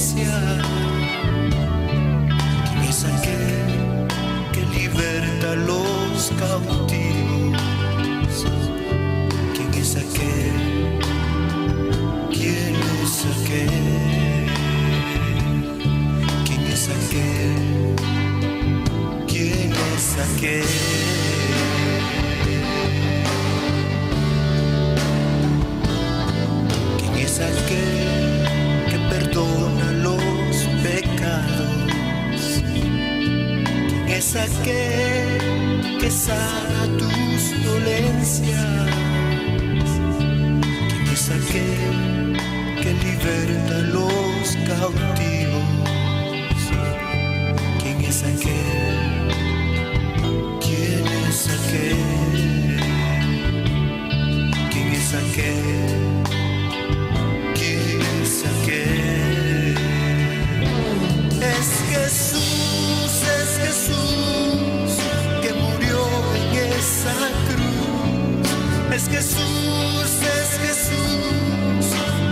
dolencia. ¿Quién es aquel que liberta a los cautivos? ¿Quién es aquel? ¿Quién es aquel? ¿Quién es aquel? ¿Quién es aquel? ¿Quién es aquel que perdona los pecados? ¿Quién es aquel que sana tus dolencias? ¿Quién es aquel que liberta a los cautivos? ¿Quién es aquel? ¿Quién es aquel? ¿Quién es aquel? ¿Quién es aquel? Es Jesús que murió en esa cruz. Es Jesús,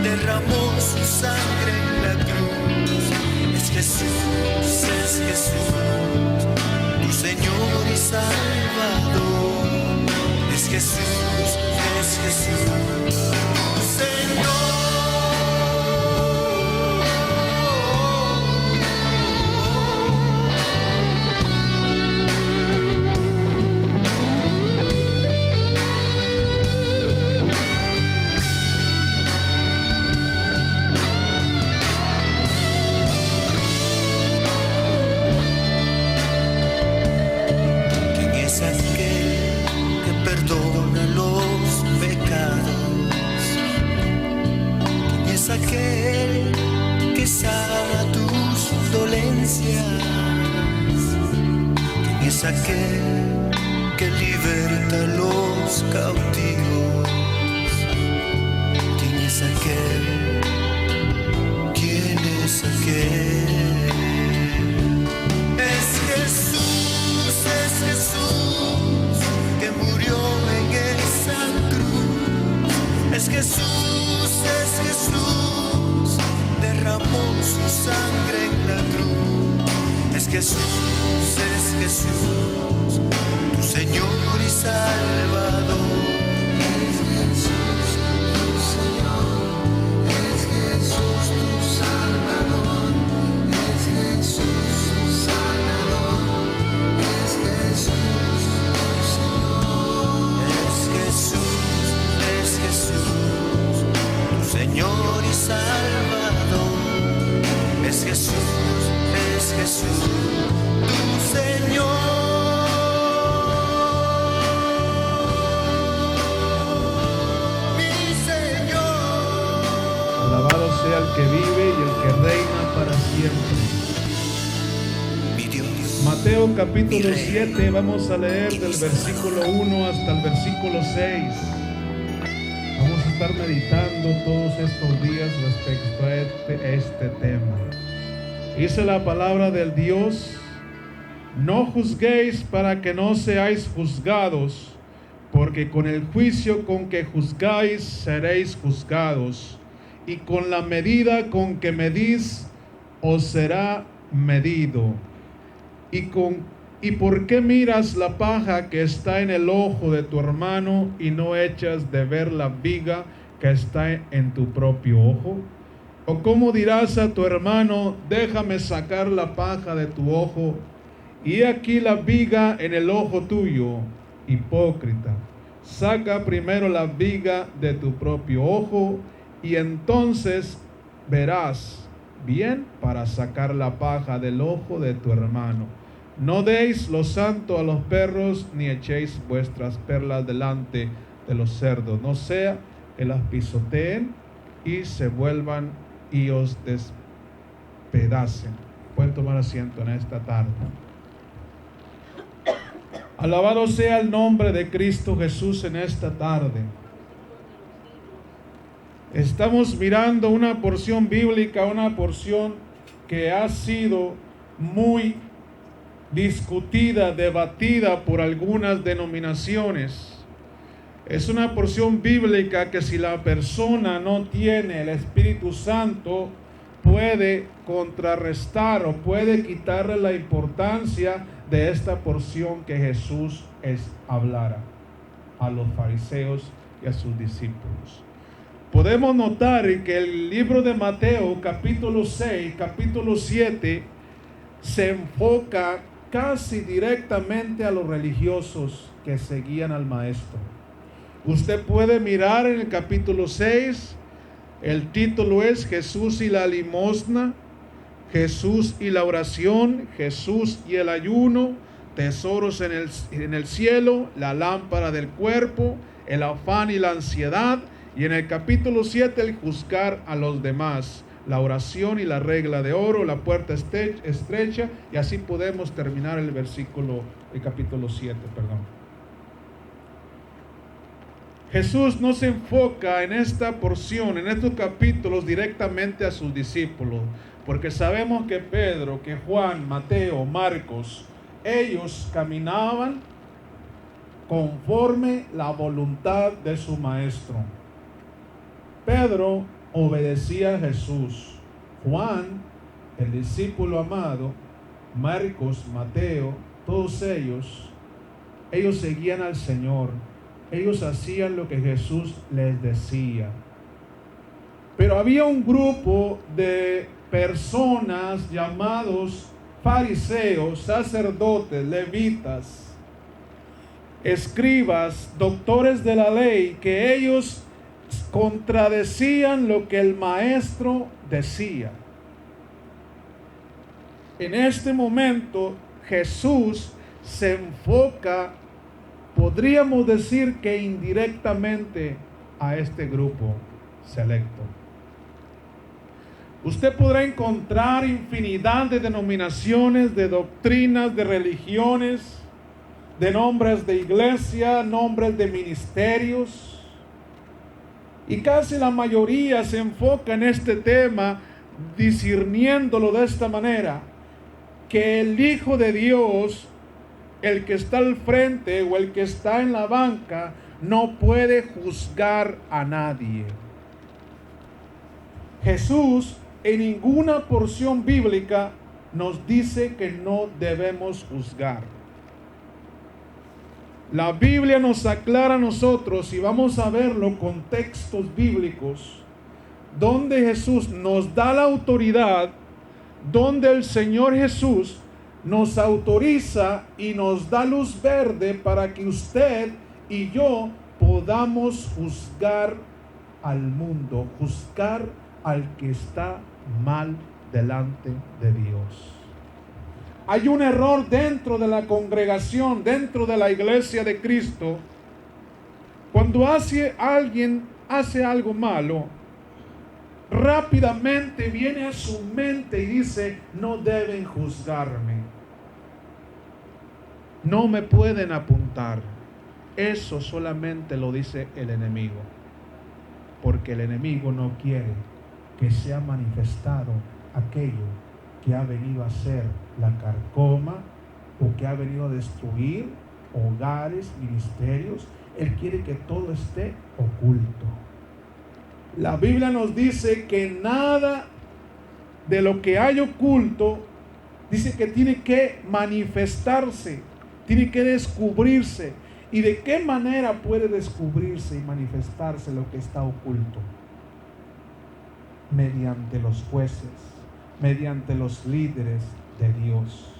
derramó su sangre en la cruz. Es Jesús, tu Señor y Salvador. Es Jesús, tu Señor. Aquel que sana tus dolencias. ¿Quién es aquel que liberta a los cautivos? ¿Quién es aquel? ¿Quién es aquel? Es Jesús que murió en esa cruz. Es Jesús, derramó su sangre en la cruz. Es Jesús, tu Señor y Salvador. Es Jesús, tu Señor. Es Jesús, tu Salvador. Es Jesús, tu Salvador. Es Jesús, tu Señor. Es Jesús, tu Señor y Salvador. Es Jesús, tu Señor. Mi Señor. Alabado sea el que vive y el que reina para siempre. Mi Dios. Mateo capítulo 7, vamos a leer del versículo 1 hasta el versículo 6. Vamos a estar meditando todos estos días respecto a este tema. Dice la palabra del Dios: no juzguéis para que no seáis juzgados, porque con el juicio con que juzgáis seréis juzgados, y con la medida con que medís os será medido. ¿Y por qué miras la paja que está en el ojo de tu hermano y no echas de ver la viga que está en tu propio ojo? ¿O cómo dirás a tu hermano: déjame sacar la paja de tu ojo, y aquí la viga en el ojo tuyo? Hipócrita, saca primero la viga de tu propio ojo, y entonces verás bien para sacar la paja del ojo de tu hermano. No deis lo santo a los perros, ni echéis vuestras perlas delante de los cerdos, no sea que las pisoteen y se vuelvan y os despedacen. Pueden tomar asiento en esta tarde. Alabado sea el nombre de Cristo Jesús en esta tarde. Estamos mirando una porción bíblica, una porción que ha sido muy discutida, debatida por algunas denominaciones. Es una porción bíblica que si la persona no tiene el Espíritu Santo, puede contrarrestar o puede quitarle la importancia de esta porción que Jesús hablara a los fariseos y a sus discípulos. Podemos notar que el libro de Mateo, capítulo 6, capítulo 7, se enfoca casi directamente a los religiosos que seguían al maestro. Usted puede mirar en el capítulo 6, el título es Jesús y la limosna, Jesús y la oración, Jesús y el ayuno, tesoros en el cielo, la lámpara del cuerpo, el afán y la ansiedad. Y en el capítulo 7, el juzgar a los demás, la oración y la regla de oro, la puerta estrecha, y así podemos terminar el capítulo 7, perdón. Jesús no se enfoca en esta porción, en estos capítulos, directamente a sus discípulos, porque sabemos que Pedro, que Juan, Mateo, Marcos, ellos caminaban conforme la voluntad de su maestro. Pedro obedecía a Jesús. Juan, el discípulo amado, Marcos, Mateo, todos ellos seguían al Señor. Ellos hacían lo que Jesús les decía. Pero había un grupo de personas llamados fariseos, sacerdotes, levitas, escribas, doctores de la ley, que ellos contradecían lo que el maestro decía. En este momento Jesús se enfoca, podríamos decir que indirectamente, a este grupo selecto. Usted podrá encontrar infinidad de denominaciones, de doctrinas, de religiones, de nombres de iglesia, nombres de ministerios. Y casi la mayoría se enfoca en este tema, discerniéndolo de esta manera, que el Hijo de Dios, el que está al frente o el que está en la banca, no puede juzgar a nadie. Jesús en ninguna porción bíblica nos dice que no debemos juzgar. La Biblia nos aclara a nosotros, y vamos a verlo con textos bíblicos, donde Jesús nos da la autoridad, donde el Señor Jesús nos autoriza y nos da luz verde para que usted y yo podamos juzgar al mundo, juzgar al que está mal delante de Dios. Hay un error dentro de la congregación, dentro de la iglesia de Cristo. Cuando alguien hace algo malo, rápidamente viene a su mente y dice: no deben juzgarme, no me pueden apuntar. Eso solamente lo dice el enemigo, porque el enemigo no quiere que sea manifestado aquello que ha venido a ser la carcoma, o que ha venido a destruir hogares, ministerios. Él quiere que todo esté oculto. La Biblia nos dice que nada de lo que hay oculto, dice que tiene que manifestarse, tiene que descubrirse. ¿Y de qué manera puede descubrirse y manifestarse lo que está oculto? Mediante los jueces, mediante los líderes de Dios.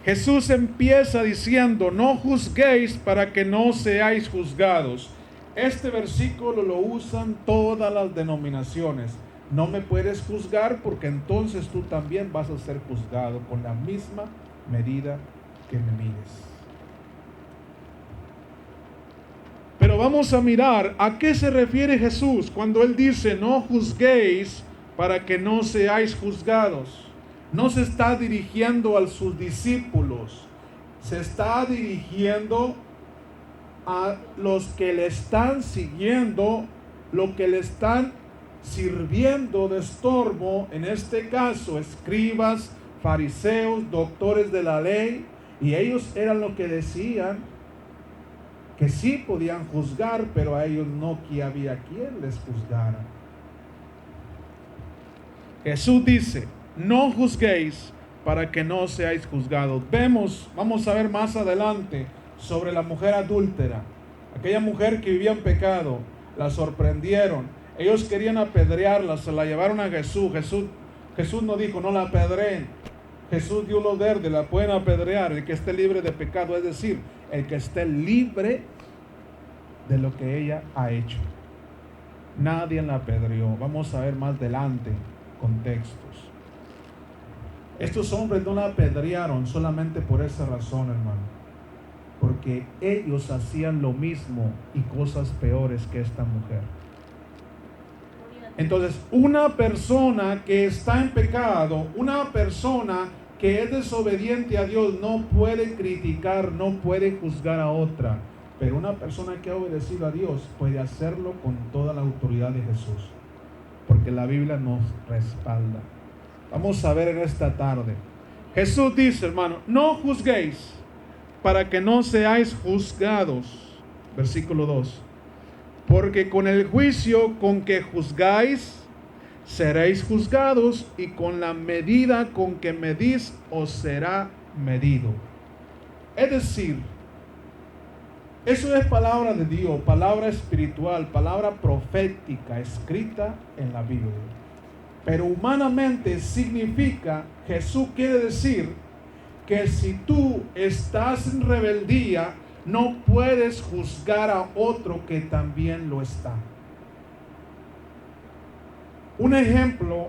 Jesús empieza diciendo: no juzguéis para que no seáis juzgados. Este versículo lo usan todas las denominaciones. No me puedes juzgar, porque entonces tú también vas a ser juzgado con la misma medida que me mides. Pero vamos a mirar a qué se refiere Jesús cuando Él dice: no juzguéis para que no seáis juzgados. No se está dirigiendo a sus discípulos, se está dirigiendo a los que le están siguiendo, lo que le están sirviendo de estorbo, en este caso escribas, fariseos, doctores de la ley, y ellos eran los que decían que sí podían juzgar, pero a ellos no, que había quien les juzgara. Jesús dice, no juzguéis para que no seáis juzgados. Vamos a ver más adelante sobre la mujer adúltera. Aquella mujer que vivía en pecado, la sorprendieron. Ellos querían apedrearla, se la llevaron a Jesús. Jesús no dijo, no la apedreen. Jesús dio luz verde, la pueden apedrear, el que esté libre de pecado, es decir, el que esté libre de lo que ella ha hecho. Nadie la apedreó. Vamos a ver más adelante contextos. Estos hombres no la apedrearon solamente por esa razón, hermano, porque ellos hacían lo mismo y cosas peores que esta mujer. Entonces, una persona que está en pecado, una persona que es desobediente a Dios, no puede criticar, no puede juzgar a otra. Pero una persona que ha obedecido a Dios puede hacerlo con toda la autoridad de Jesús, porque la Biblia nos respalda. Vamos a ver en esta tarde. Jesús dice, hermano, no juzguéis para que no seáis juzgados. Versículo 2. Porque con el juicio con que juzgáis, seréis juzgados, y con la medida con que medís, os será medido. Es decir, eso es palabra de Dios, palabra espiritual, palabra profética, escrita en la Biblia. Pero humanamente significa, Jesús quiere decir, que si tú estás en rebeldía, no puedes juzgar a otro que también lo está. Un ejemplo,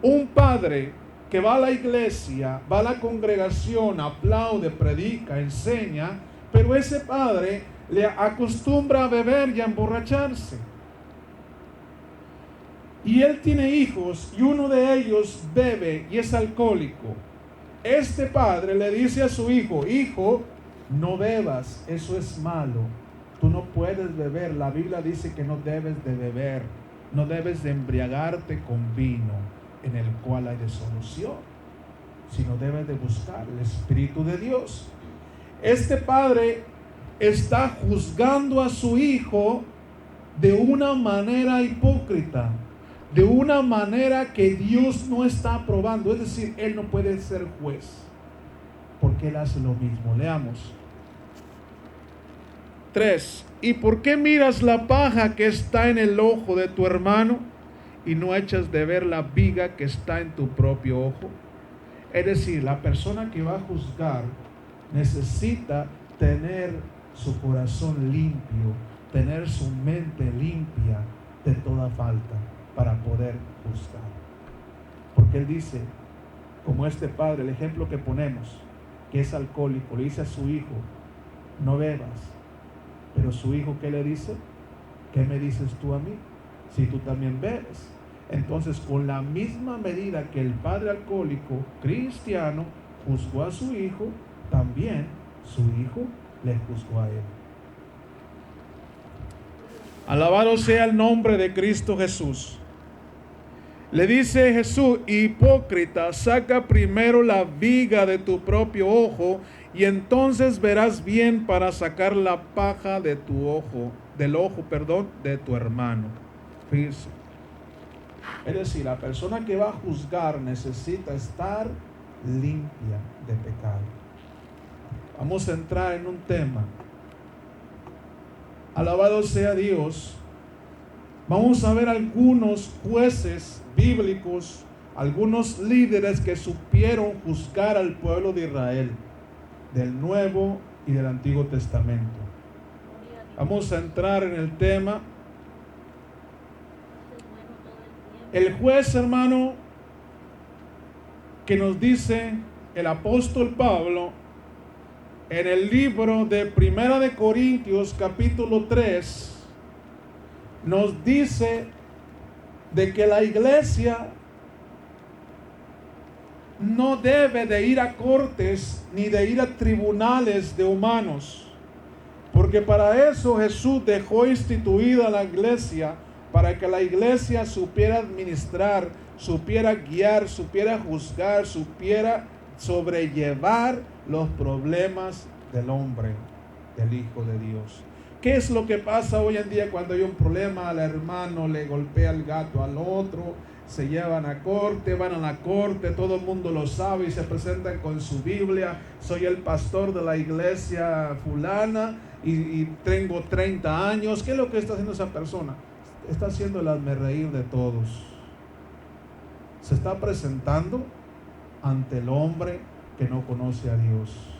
un padre que va a la iglesia, va a la congregación, aplaude, predica, enseña, pero ese padre le acostumbra a beber y a emborracharse. Y él tiene hijos y uno de ellos bebe y es alcohólico. Este padre le dice a su hijo, hijo, no bebas, eso es malo. Tú no puedes beber. La Biblia dice que no debes de beber. No debes de embriagarte con vino en el cual hay disolución, sino debes de buscar el Espíritu de Dios. Este padre está juzgando a su hijo de una manera hipócrita, de una manera que Dios no está aprobando. Es decir, él no puede ser juez, porque él hace lo mismo. Leamos. 3. ¿Y por qué miras la paja que está en el ojo de tu hermano y no echas de ver la viga que está en tu propio ojo? Es decir, la persona que va a juzgar necesita tener su corazón limpio, tener su mente limpia de toda falta para poder juzgar. Porque él dice, como este padre, el ejemplo que ponemos, que es alcohólico, le dice a su hijo, no bebas. Pero su hijo, ¿qué le dice? ¿Qué me dices tú a mí? Si tú también bebes. Entonces, con la misma medida que el padre alcohólico cristiano juzgó a su hijo, también su hijo le juzgó a él. Alabado sea el nombre de Cristo Jesús. Le dice Jesús, hipócrita, saca primero la viga de tu propio ojo, y entonces verás bien para sacar la paja de tu ojo, del ojo de tu hermano. Fíjese. Es decir, la persona que va a juzgar necesita estar limpia de pecado. Vamos a entrar en un tema. Alabado sea Dios. Vamos a ver algunos jueces bíblicos, algunos líderes que supieron juzgar al pueblo de Israel, del Nuevo y del Antiguo Testamento. Vamos a entrar en el tema. El juez, hermano, que nos dice el apóstol Pablo en el libro de Primera de Corintios capítulo 3, nos dice de que la iglesia no debe de ir a cortes ni de ir a tribunales de humanos, porque para eso Jesús dejó instituida la iglesia, para que la iglesia supiera administrar, supiera guiar, supiera juzgar, supiera sobrellevar los problemas del hombre, del Hijo de Dios. ¿Qué es lo que pasa hoy en día cuando hay un problema? Al hermano le golpea el gato al otro, se llevan a corte, van a la corte, todo el mundo lo sabe y se presentan con su Biblia. Soy el pastor de la iglesia fulana y tengo 30 años. ¿Qué es lo que está haciendo esa persona? Está haciendo el hazmerreír de todos. Se está presentando ante el hombre que no conoce a Dios.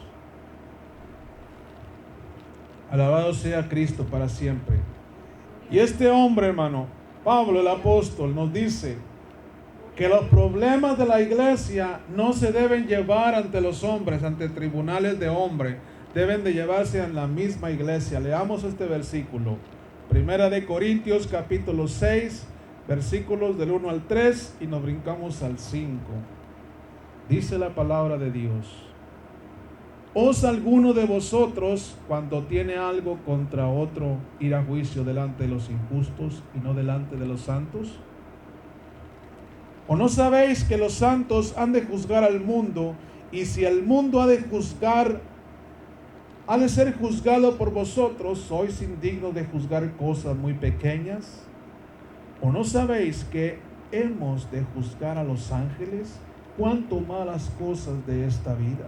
Alabado sea Cristo para siempre. Y este hombre, hermano, Pablo el apóstol, nos dice que los problemas de la iglesia no se deben llevar ante los hombres, ante tribunales de hombres, deben de llevarse en la misma iglesia. Leamos este versículo, Primera de Corintios capítulo 6, versículos del 1 al 3 y nos brincamos al 5. Dice la palabra de Dios: ¿Os alguno de vosotros, cuando tiene algo contra otro, ir a juicio delante de los injustos y no delante de los santos? ¿O no sabéis que los santos han de juzgar al mundo? Y si el mundo ha de ser juzgado por vosotros, ¿sois indignos de juzgar cosas muy pequeñas? ¿O no sabéis que hemos de juzgar a los ángeles? ¿Cuánto más las cosas de esta vida?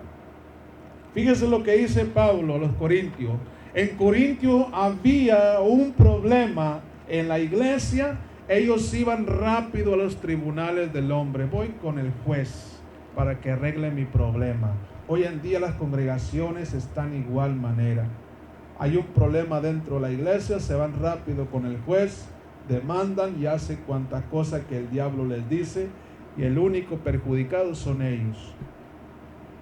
Fíjense lo que dice Pablo a los corintios. En Corintio había un problema en la iglesia. Ellos iban rápido a los tribunales del hombre. Voy con el juez para que arregle mi problema. Hoy en día las congregaciones están igual manera. Hay un problema dentro de la iglesia, se van rápido con el juez, demandan y hacen cuanta cosa que el diablo les dice, y el único perjudicado son ellos.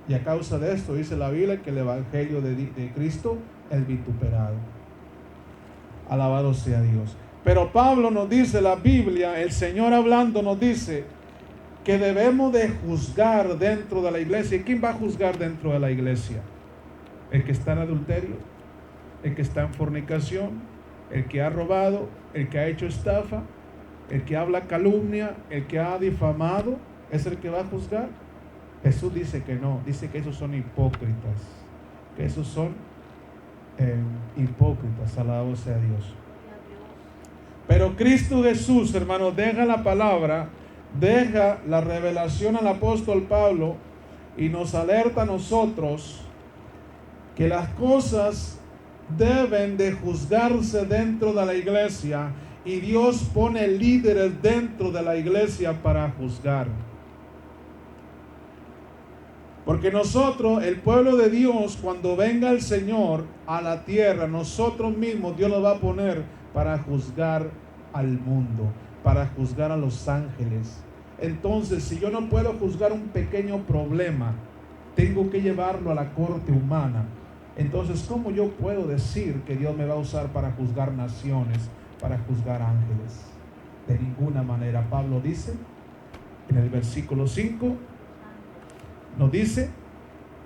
Y a causa de esto dice la Biblia que el evangelio de Cristo es vituperado. Alabado sea Dios. Pero Pablo nos dice, la Biblia, el Señor hablando nos dice que debemos de juzgar dentro de la iglesia. ¿Y quién va a juzgar dentro de la iglesia? El que está en adulterio, el que está en fornicación, el que ha robado, el que ha hecho estafa, el que habla calumnia, el que ha difamado, ¿es el que va a juzgar? Jesús dice que no, dice que esos son hipócritas, que esos son hipócritas, alabado sea Dios. Pero Cristo Jesús, hermanos, deja la palabra, deja la revelación al apóstol Pablo y nos alerta a nosotros que las cosas deben de juzgarse dentro de la iglesia y Dios pone líderes dentro de la iglesia para juzgar. Porque nosotros, el pueblo de Dios, cuando venga el Señor a la tierra, nosotros mismos Dios nos va a poner para juzgar al mundo, para juzgar a los ángeles. Entonces, si yo no puedo juzgar un pequeño problema, tengo que llevarlo a la corte humana. Entonces, ¿cómo yo puedo decir que Dios me va a usar para juzgar naciones, para juzgar ángeles? De ninguna manera. Pablo dice en el versículo 5, nos dice: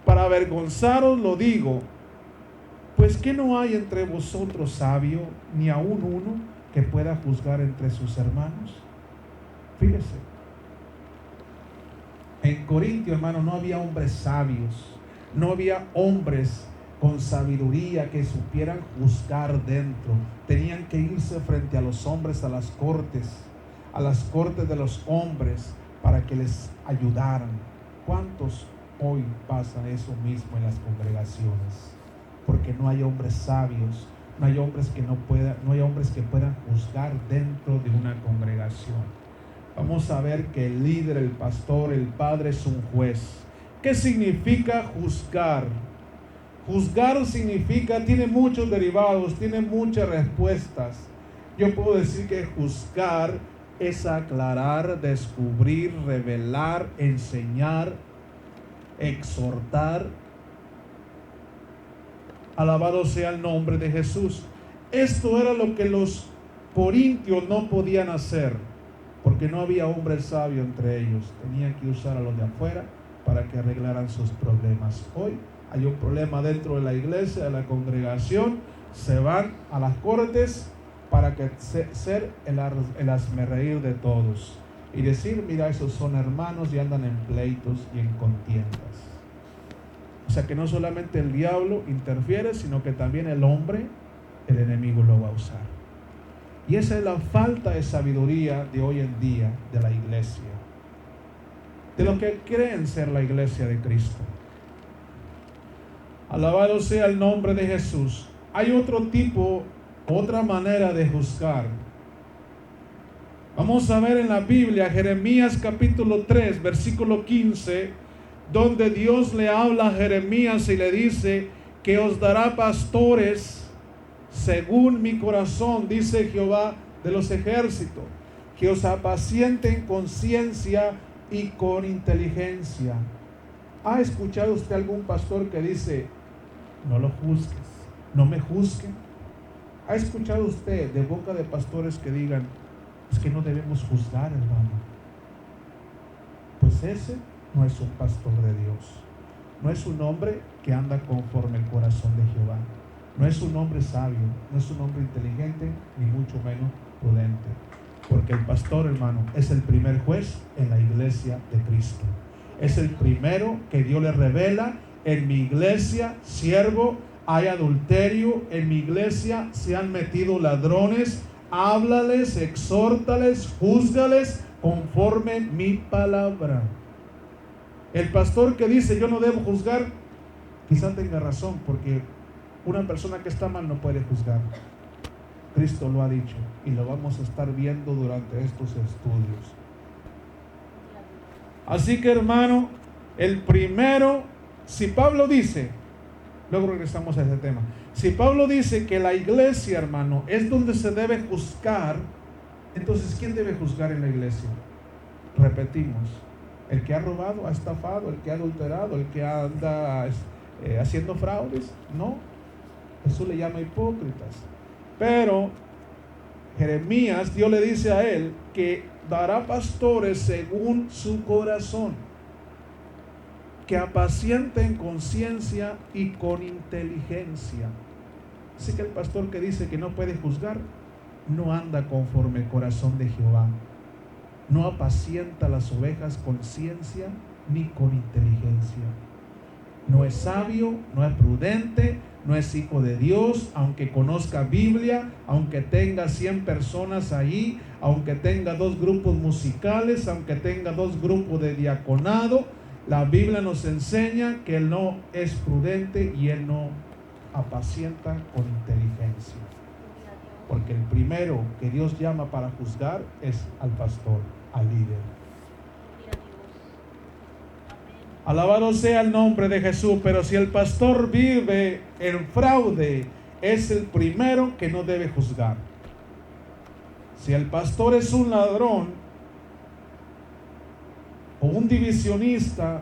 para avergonzaros lo digo, pues que no hay entre vosotros sabio, ni aun uno que pueda juzgar entre sus hermanos. Fíjese, en Corintio, hermano, no había hombres sabios, no había hombres con sabiduría que supieran juzgar dentro. Tenían que irse frente a los hombres a las cortes de los hombres para que les ayudaran. ¿Cuántos hoy pasan eso mismo en las congregaciones? Porque no hay hombres sabios, no hay hombres que puedan juzgar dentro de una congregación. Vamos a ver que el líder, el pastor, el padre es un juez. ¿Qué significa juzgar? Juzgar significa, tiene muchos derivados, tiene muchas respuestas. Yo puedo decir que juzgar es aclarar, descubrir, revelar, enseñar, exhortar. Alabado sea el nombre de Jesús. Esto era lo que los corintios no podían hacer, porque no había hombre sabio entre ellos. Tenían que usar a los de afuera para que arreglaran sus problemas. Hoy hay un problema dentro de la iglesia, de la congregación, se van a las cortes para que ser el hazmerreír de todos y decir: mira, esos son hermanos y andan en pleitos y en contiendas. O sea que no solamente el diablo interfiere, sino que también el hombre, el enemigo, lo va a usar. Y esa es la falta de sabiduría de hoy en día de la iglesia, de lo que creen ser la iglesia de Cristo. Alabado sea el nombre de Jesús. Hay otro tipo, otra manera de juzgar. Vamos a ver en la Biblia, Jeremías capítulo 3, versículo 15, donde Dios le habla a Jeremías y le dice que os dará pastores según mi corazón, dice Jehová de los ejércitos, que os apacienten con ciencia y con inteligencia. ¿Ha escuchado usted algún pastor que dice, no lo juzgues, no me juzguen? ¿Ha escuchado usted de boca de pastores que digan, es que no debemos juzgar, hermano? Pues ese no es un pastor de Dios, no es un hombre que anda conforme el corazón de Jehová, no es un hombre sabio, no es un hombre inteligente, ni mucho menos prudente. Porque el pastor, hermano, es el primer juez en la iglesia de Cristo. Es el primero que Dios le revela: en mi iglesia, siervo, hay adulterio, en mi iglesia se han metido ladrones, háblales, exhórtales, júzgales conforme mi palabra. El pastor que dice yo no debo juzgar, quizás tenga razón, porque una persona que está mal no puede juzgar. Cristo lo ha dicho y lo vamos a estar viendo durante estos estudios. Así que, hermano, el primero, si Pablo dice, luego regresamos a ese tema, si Pablo dice que la iglesia, hermano, es donde se debe juzgar, entonces ¿quién debe juzgar en la iglesia? Repetimos, el que ha robado, ha estafado, el que ha adulterado, el que anda haciendo fraudes. No, Jesús le llama hipócritas. Pero Jeremías, Dios le dice a él que dará pastores según su corazón, que apacienten con ciencia y con inteligencia. Así que el pastor que dice que no puede juzgar, no anda conforme el corazón de Jehová, no apacienta las ovejas con ciencia ni con inteligencia. No es sabio, no es prudente, no es hijo de Dios, aunque conozca Biblia, aunque tenga 100 personas ahí, aunque tenga 2 grupos musicales, aunque tenga 2 grupos de diaconado. La Biblia nos enseña que él no es prudente y él no apacienta con inteligencia. Porque el primero que Dios llama para juzgar es al pastor, al líder. Alabado sea el nombre de Jesús. Pero si el pastor vive en fraude, es el primero que no debe juzgar. Si el pastor es un ladrón o un divisionista,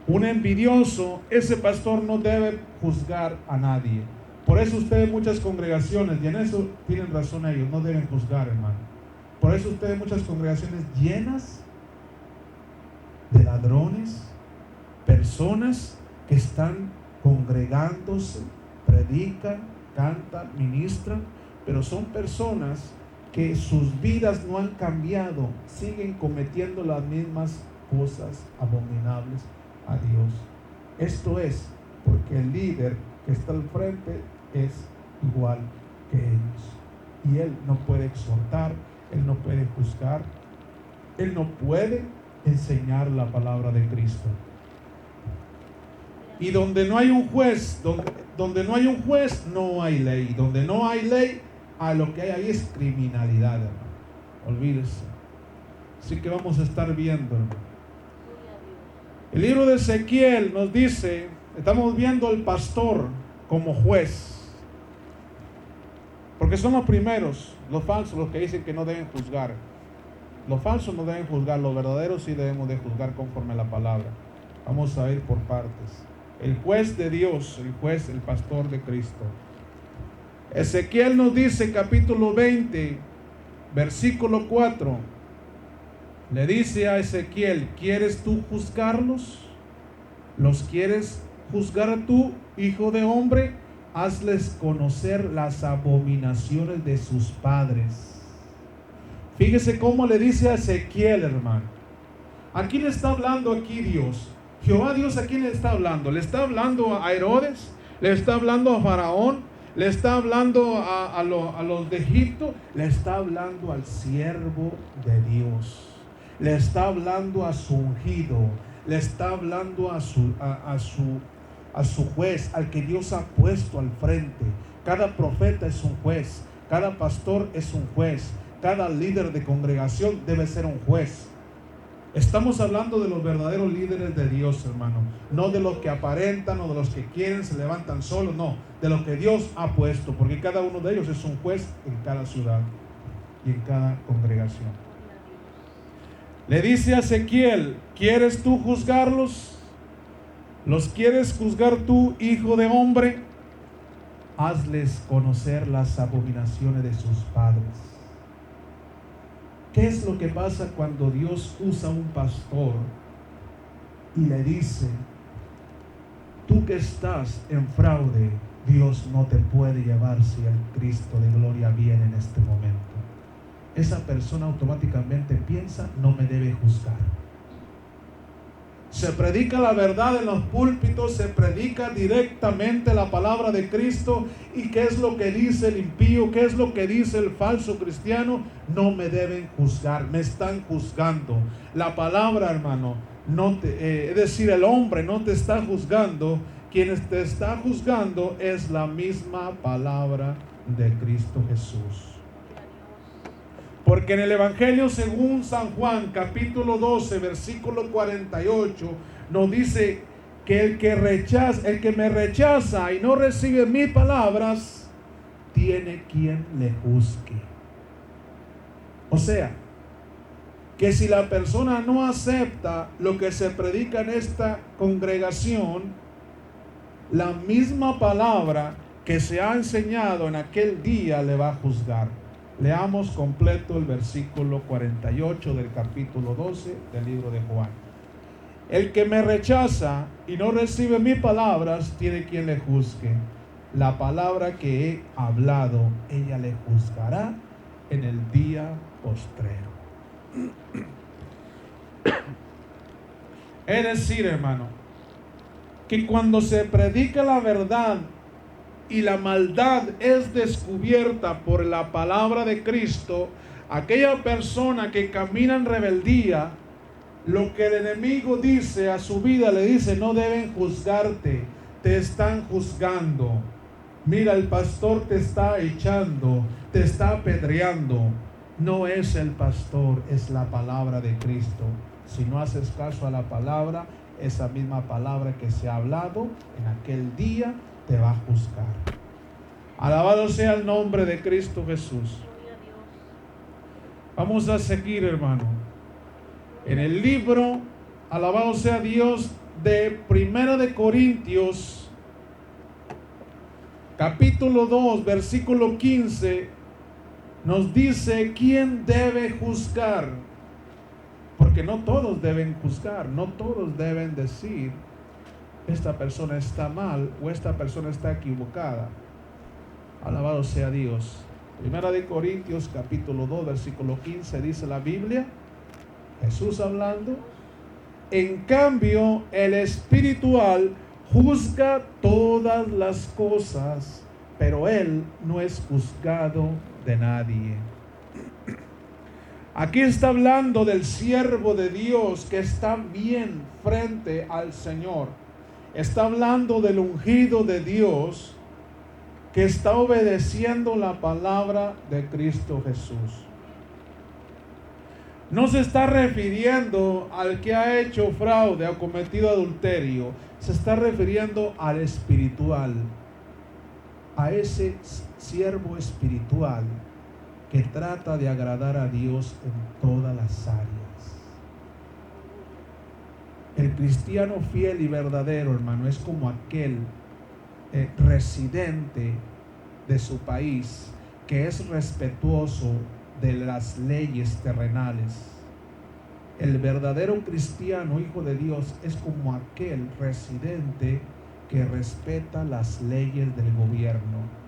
un envidioso, ese pastor no debe juzgar a nadie. Por eso ustedes, muchas congregaciones, y en eso tienen razón ellos, no deben juzgar, hermano. Por eso ustedes, muchas congregaciones llenas de ladrones, personas que están congregándose, predican, cantan, ministran, pero son personas que sus vidas no han cambiado, siguen cometiendo las mismas cosas abominables a Dios. Esto es porque el líder que está al frente es igual que ellos, y él no puede exhortar, él no puede juzgar, él no puede enseñar la palabra de Cristo. Y donde no hay un juez, donde no hay un juez, no hay ley. Donde no hay ley, a lo que hay ahí es criminalidad, hermano. Olvídese. Así que vamos a estar viendo, hermano. El libro de Ezequiel nos dice, estamos viendo al pastor como juez. Porque son los primeros, los falsos, los que dicen que no deben juzgar. Los falsos no deben juzgar, los verdaderos sí debemos de juzgar conforme a la palabra. Vamos a ir por partes. El juez de Dios, el juez, el pastor de Cristo. Ezequiel nos dice, capítulo 20, versículo 4. Le dice a Ezequiel, ¿quieres tú juzgarlos? ¿Los quieres juzgar tú, hijo de hombre? Hazles conocer las abominaciones de sus padres. Fíjese cómo le dice a Ezequiel, hermano. ¿A quién le está hablando aquí Dios? Jehová Dios, ¿a quién le está hablando? ¿Le está hablando a Herodes? ¿Le está hablando a Faraón? le está hablando a los de Egipto, le está hablando al siervo de Dios, le está hablando a su ungido, le está hablando a su juez, al que Dios ha puesto al frente. Cada profeta es un juez, cada pastor es un juez, cada líder de congregación debe ser un juez. Estamos hablando de los verdaderos líderes de Dios, hermano, no de los que aparentan o de los que quieren, se levantan solos, no, de los que Dios ha puesto, porque cada uno de ellos es un juez en cada ciudad y en cada congregación. Le dice a Ezequiel: ¿quieres tú juzgarlos? ¿Los quieres juzgar tú, hijo de hombre? Hazles conocer las abominaciones de sus padres. ¿Qué es lo que pasa cuando Dios usa un pastor y le dice: tú que estás en fraude, Dios no te puede llevar si el Cristo de gloria viene en este momento? Esa persona automáticamente piensa: no me debe juzgar. Se predica la verdad en los púlpitos, se predica directamente la palabra de Cristo. ¿Y qué es lo que dice el impío? ¿Qué es lo que dice el falso cristiano? No me deben juzgar, me están juzgando. La palabra, hermano, es decir, el hombre no te está juzgando. Quien te está juzgando es la misma palabra de Cristo Jesús. Porque en el Evangelio según San Juan, capítulo 12, versículo 48, nos dice que el que me rechaza y no recibe mis palabras, tiene quien le juzgue. O sea, que si la persona no acepta lo que se predica en esta congregación, la misma palabra que se ha enseñado en aquel día le va a juzgar. Leamos completo el versículo 48 del capítulo 12 del libro de Juan. El que me rechaza y no recibe mis palabras, tiene quien le juzgue. La palabra que he hablado, ella le juzgará en el día postrero. Es decir, hermano, que cuando se predica la verdad y la maldad es descubierta por la palabra de Cristo, aquella persona que camina en rebeldía, lo que el enemigo dice a su vida, le dice: no deben juzgarte, te están juzgando. Mira, el pastor te está echando, te está apedreando. No es el pastor, es la palabra de Cristo. Si no haces caso a la palabra, esa misma palabra que se ha hablado en aquel día te va a juzgar. Alabado sea el nombre de Cristo Jesús. Vamos a seguir, hermano, en el libro, alabado sea Dios, de Primera de Corintios, capítulo 2, versículo 15, nos dice quién debe juzgar. Porque no todos deben juzgar, no todos deben decir: esta persona está mal o esta persona está equivocada. Alabado sea Dios. Primera de Corintios capítulo 2 versículo 15 dice la Biblia, Jesús hablando: en cambio el espiritual juzga todas las cosas, pero él no es juzgado de nadie. Aquí está hablando del siervo de Dios que está bien frente al Señor. Está hablando del ungido de Dios que está obedeciendo la palabra de Cristo Jesús. No se está refiriendo al que ha hecho fraude o cometido adulterio. Se está refiriendo al espiritual, a ese siervo espiritual que trata de agradar a Dios en todas las áreas. El cristiano fiel y verdadero, hermano, es como aquel residente de su país que es respetuoso de las leyes terrenales. El verdadero cristiano, hijo de Dios, es como aquel residente que respeta las leyes del gobierno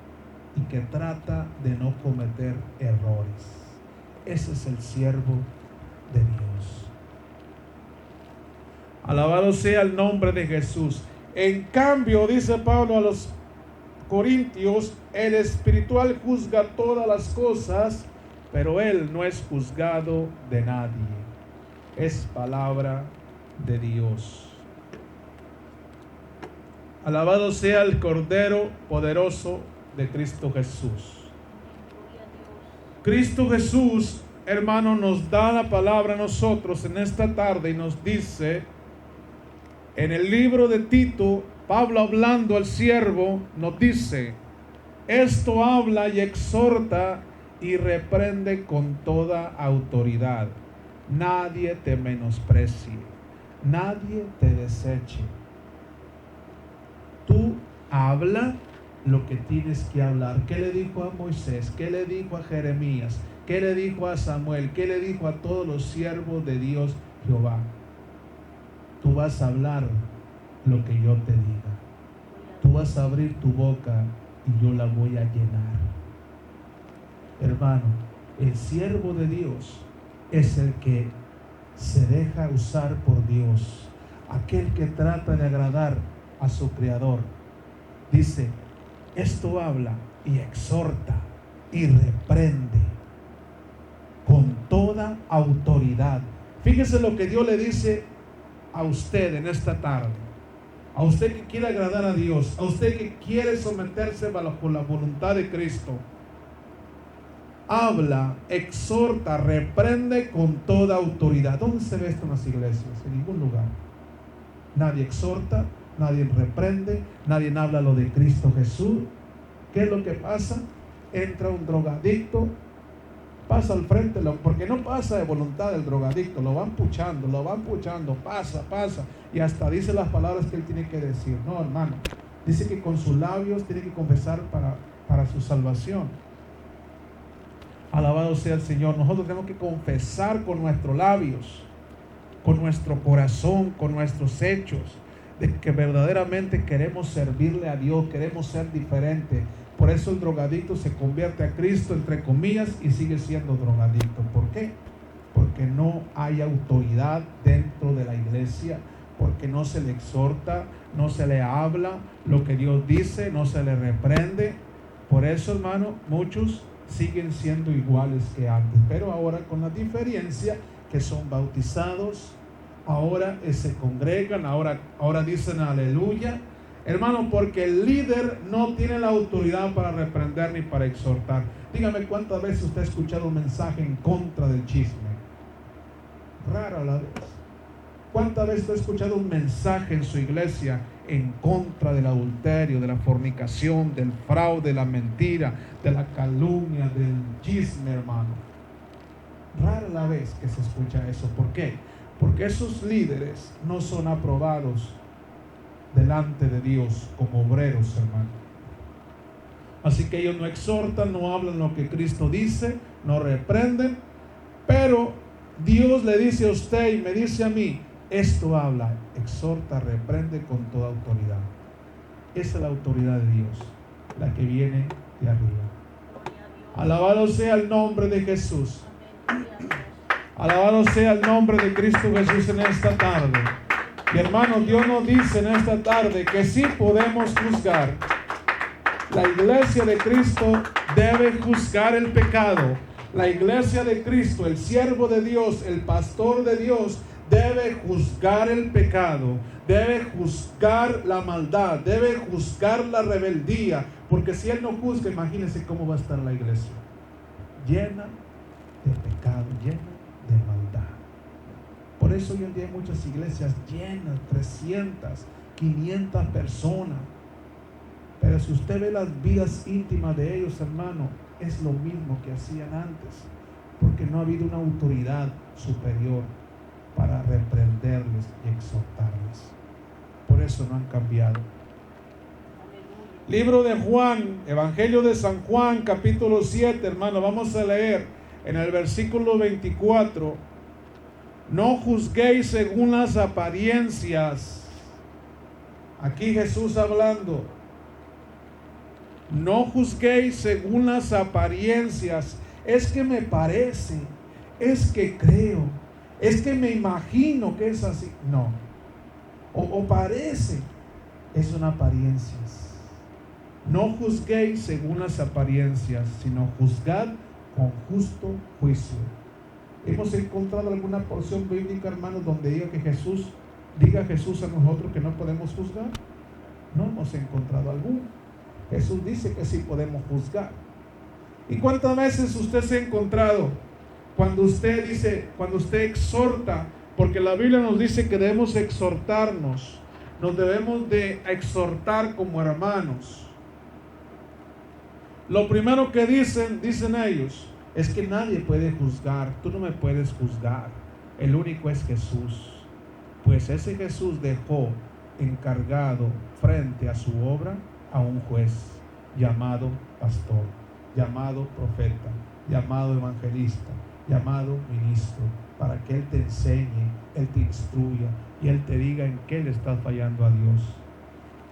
y que trata de no cometer errores. Ese es el siervo de Dios. Alabado sea el nombre de Jesús. En cambio, dice Pablo a los Corintios, el espiritual juzga todas las cosas, pero él no es juzgado de nadie. Es palabra de Dios. Alabado sea el Cordero poderoso de Cristo Jesús. Cristo Jesús, hermano, nos da la palabra a nosotros en esta tarde y nos dice, en el libro de Tito, Pablo hablando al siervo, nos dice, esto habla y exhorta y reprende con toda autoridad. Nadie te menosprecie, nadie te deseche. Tú habla lo que tienes que hablar. ¿Qué le dijo a Moisés? ¿Qué le dijo a Jeremías? ¿Qué le dijo a Samuel? ¿Qué le dijo a todos los siervos de Dios Jehová? Tú vas a hablar lo que yo te diga. Tú vas a abrir tu boca y yo la voy a llenar. Hermano, el siervo de Dios es el que se deja usar por Dios, aquel que trata de agradar a su Creador. Dice, esto habla y exhorta y reprende con toda autoridad. Fíjese lo que Dios le dice a usted en esta tarde, a usted que quiere agradar a Dios, a usted que quiere someterse bajo la voluntad de Cristo. Habla, exhorta, reprende con toda autoridad. ¿Dónde se ve esto en las iglesias? En ningún lugar. Nadie exhorta, nadie reprende, nadie habla lo de Cristo Jesús. ¿Qué es lo que pasa? Entra un drogadicto, pasa al frente, porque no pasa de voluntad del drogadicto, lo van puchando, pasa, y hasta dice las palabras que él tiene que decir. No, hermano, dice que con sus labios tiene que confesar para su salvación. Alabado sea el Señor. Nosotros tenemos que confesar con nuestros labios, con nuestro corazón, con nuestros hechos, de que verdaderamente queremos servirle a Dios, queremos ser diferentes. Por eso el drogadicto se convierte a Cristo, entre comillas, y sigue siendo drogadicto. ¿Por qué? Porque no hay autoridad dentro de la iglesia, porque no se le exhorta, no se le habla lo que Dios dice, no se le reprende. Por eso, hermano, muchos siguen siendo iguales que antes, pero ahora con la diferencia que son bautizados, ahora se congregan, ahora dicen aleluya, hermano, porque el líder no tiene la autoridad para reprender ni para exhortar. Dígame cuántas veces usted ha escuchado un mensaje en contra del chisme. Rara la vez. ¿Cuántas veces ha escuchado un mensaje en su iglesia en contra del adulterio, de la fornicación, del fraude, de la mentira, de la calumnia, del chisme, hermano? Rara la vez que se escucha eso. ¿Por qué? Porque esos líderes no son aprobados delante de Dios como obreros, hermano. Así que ellos no exhortan, no hablan lo que Cristo dice, no reprenden, pero Dios le dice a usted y me dice a mí, esto habla, exhorta, reprende con toda autoridad. Esa es la autoridad de Dios, la que viene de arriba. Alabado sea el nombre de Jesús. Alabado sea el nombre de Cristo Jesús en esta tarde. Y hermanos, Dios nos dice en esta tarde que sí podemos juzgar. La iglesia de Cristo debe juzgar el pecado. La iglesia de Cristo, el siervo de Dios, el pastor de Dios, debe juzgar el pecado, debe juzgar la maldad, debe juzgar la rebeldía, porque si él no juzga, imagínense cómo va a estar la iglesia, llena de pecado, llena de maldad. Por eso hoy en día hay muchas iglesias llenas, 300, 500 personas, pero si usted ve las vidas íntimas de ellos, hermano, es lo mismo que hacían antes, porque no ha habido una autoridad superior para reprenderles y exhortarles. Por eso no han cambiado. Libro de Juan, Evangelio de San Juan, capítulo 7, hermano, vamos a leer en el versículo 24. No juzguéis según las apariencias. Aquí Jesús hablando. No juzguéis según las apariencias. Es que me parece, es que creo, es que me imagino que es así. No. O parece. Es una apariencia. No juzguéis según las apariencias, sino juzgad con justo juicio. ¿Hemos encontrado alguna porción bíblica, hermanos, donde diga Jesús a nosotros que no podemos juzgar? No hemos encontrado alguno. Jesús dice que sí podemos juzgar. ¿Y cuántas veces usted se ha encontrado cuando usted exhorta? Porque la Biblia nos dice que debemos exhortarnos, nos debemos de exhortar como hermanos. Lo primero que dicen ellos, es que nadie puede juzgar. Tú no me puedes juzgar. El único es Jesús. Pues ese Jesús dejó encargado frente a su obra a un juez llamado pastor, llamado profeta, llamado evangelista, llamado ministro, para que Él te enseñe, Él te instruya y Él te diga en qué le estás fallando a Dios.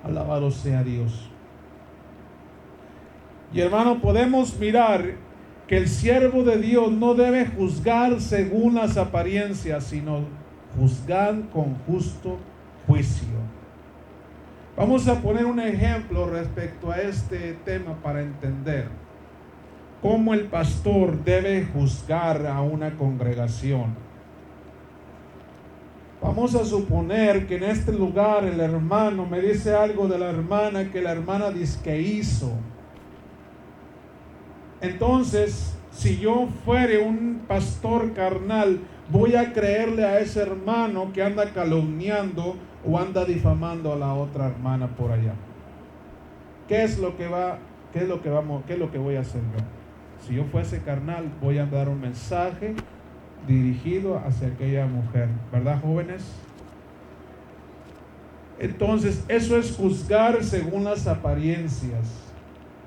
Alabado sea Dios. Y hermano, podemos mirar que el siervo de Dios no debe juzgar según las apariencias, sino juzgar con justo juicio. Vamos a poner un ejemplo respecto a este tema para entender cómo el pastor debe juzgar a una congregación. Vamos a suponer que en este lugar el hermano me dice algo de la hermana que la hermana dice que hizo. Entonces, si yo fuere un pastor carnal, voy a creerle a ese hermano que anda calumniando o anda difamando a la otra hermana por allá. ¿Qué es lo que voy a hacer yo? Si yo fuese carnal, voy a dar un mensaje dirigido hacia aquella mujer, ¿verdad, jóvenes? Entonces, eso es juzgar según las apariencias,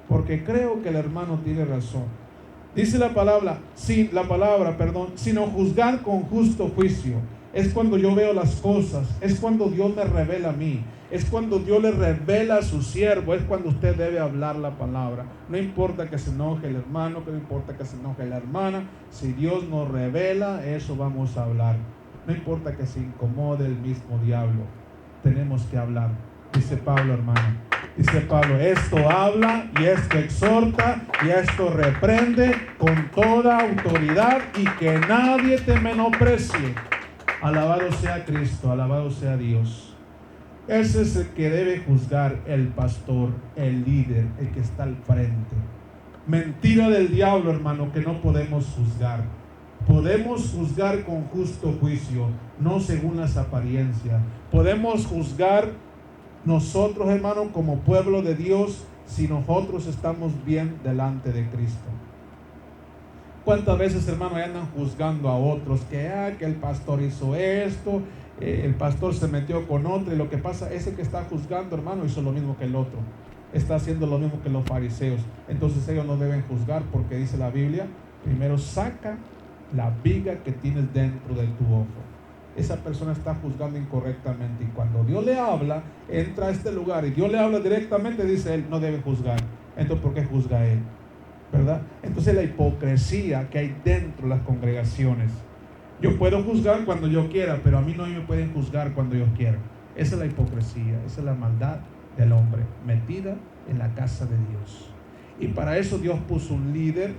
porque creo que el hermano tiene razón. Dice la palabra, sino juzgar con justo juicio. Es cuando yo veo las cosas, es cuando Dios me revela a mí, es cuando Dios le revela a su siervo, es cuando usted debe hablar la palabra. No importa que se enoje el hermano, que no importa que se enoje la hermana, si Dios nos revela, eso vamos a hablar. No importa que se incomode el mismo diablo, tenemos que hablar. Dice Pablo, hermano. Dice Pablo, esto habla y esto exhorta y esto reprende con toda autoridad y que nadie te menosprecie. Alabado sea Cristo, alabado sea Dios. Ese es el que debe juzgar el pastor, el líder, el que está al frente. Mentira del diablo, hermano, que no podemos juzgar. Podemos juzgar con justo juicio, no según las apariencias. Podemos juzgar nosotros, hermano, como pueblo de Dios, si nosotros estamos bien delante de Cristo. ¿Cuántas veces, hermano, andan juzgando a otros? Que el pastor hizo esto, el pastor se metió con otro, y lo que pasa, ese que está juzgando, hermano, hizo lo mismo que el otro. Está haciendo lo mismo que los fariseos. Entonces ellos no deben juzgar, porque dice la Biblia, primero saca la viga que tienes dentro de tu ojo. Esa persona está juzgando incorrectamente, y cuando Dios le habla, entra a este lugar y Dios le habla directamente, dice él, no debe juzgar. Entonces, ¿por qué juzga él? ¿Verdad? Entonces, la hipocresía que hay dentro de las congregaciones. Yo puedo juzgar cuando yo quiera, pero a mí no me pueden juzgar cuando yo quiera. Esa es la hipocresía, esa es la maldad del hombre metida en la casa de Dios. Y para eso Dios puso un líder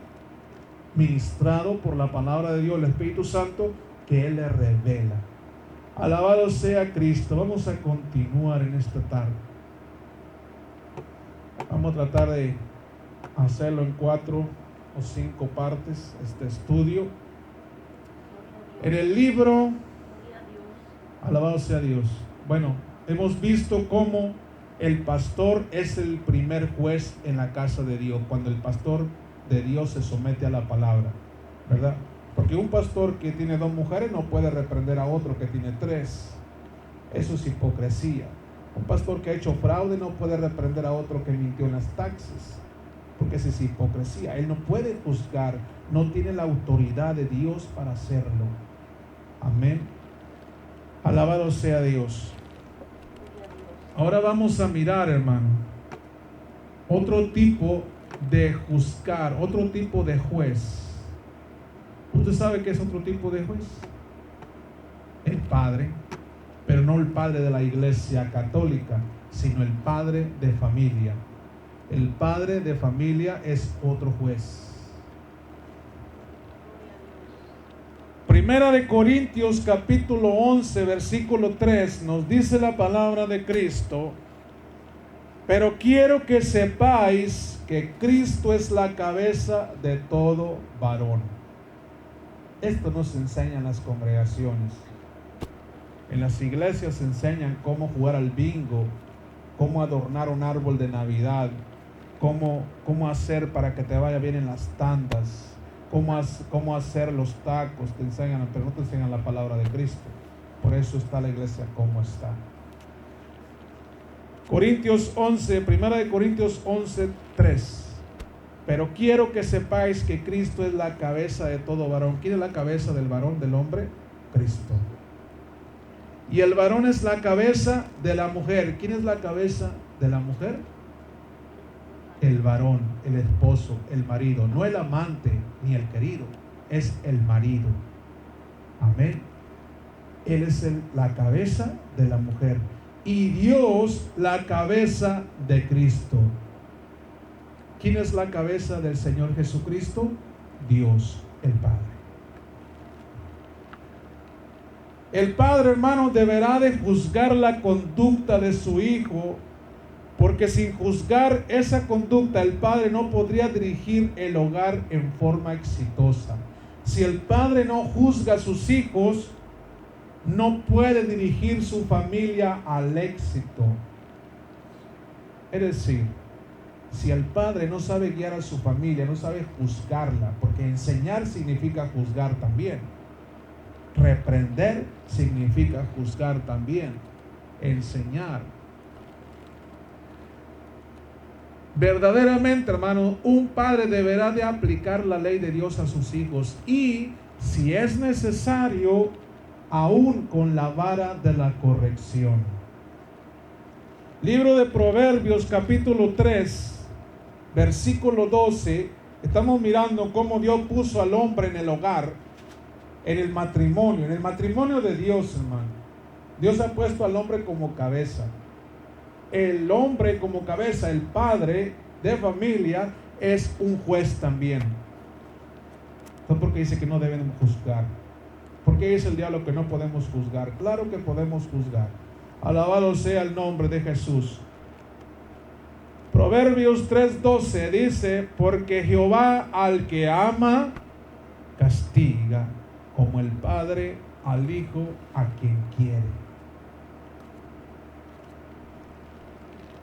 ministrado por la palabra de Dios, el Espíritu Santo, que Él le revela. Alabado sea Cristo. Vamos a continuar en esta tarde. Vamos a tratar de hacerlo en 4 o 5 partes, este estudio. En el libro, alabado sea Dios. Bueno, hemos visto cómo el pastor es el primer juez en la casa de Dios, cuando el pastor de Dios se somete a la palabra, ¿verdad? Porque un pastor que tiene 2 mujeres no puede reprender a otro que tiene 3. Eso es hipocresía. Un pastor que ha hecho fraude no puede reprender a otro que mintió en las taxes, porque eso es hipocresía. Él no puede juzgar, no tiene la autoridad de Dios para hacerlo. Amén. Alabado sea Dios. Ahora vamos a mirar, hermano, otro tipo de juzgar, otro tipo de juez. ¿Usted sabe qué es otro tipo de juez? El padre, pero no el padre de la iglesia católica, sino el padre de familia. El padre de familia es otro juez. Primera de Corintios capítulo 11 versículo 3 nos dice la palabra de Cristo: pero quiero que sepáis que Cristo es la cabeza de todo varón. Esto nos enseña en las congregaciones. En las iglesias se enseñan cómo jugar al bingo, cómo adornar un árbol de Navidad, cómo hacer para que te vaya bien en las tandas, cómo hacer los tacos. Te enseñan, pero no te enseñan la palabra de Cristo. Por eso está la iglesia como está. Corintios 11, Primera de Corintios 11, 3. Pero quiero que sepáis que Cristo es la cabeza de todo varón. ¿Quién es la cabeza del varón, del hombre? Cristo. Y el varón es la cabeza de la mujer. ¿Quién es la cabeza de la mujer? El varón, el esposo, el marido. No el amante ni el querido, es el marido. Amén. Él es la cabeza de la mujer. Y Dios la cabeza de Cristo. ¿Quién es la cabeza del Señor Jesucristo? Dios, el Padre. El padre, hermano, deberá de juzgar la conducta de su hijo, porque sin juzgar esa conducta, el padre no podría dirigir el hogar en forma exitosa. Si el padre no juzga a sus hijos, no puede dirigir su familia al éxito. Es decir, si el padre no sabe guiar a su familia, no sabe juzgarla, porque enseñar significa juzgar también. Reprender significa juzgar también. Enseñar. Verdaderamente, hermano, un padre deberá de aplicar la ley de Dios a sus hijos y, si es necesario, aún con la vara de la corrección. Libro de Proverbios capítulo 3 versículo 12. Estamos mirando cómo Dios puso al hombre en el hogar, en el matrimonio de Dios, hermano. Dios ha puesto al hombre como cabeza. El hombre como cabeza, el padre de familia, es un juez también. Entonces, ¿por qué dice que no deben juzgar? ¿Por qué dice el diablo que no podemos juzgar? Claro que podemos juzgar. Alabado sea el nombre de Jesús. Proverbios 3:12 dice: porque Jehová al que ama castiga, como el padre al hijo a quien quiere.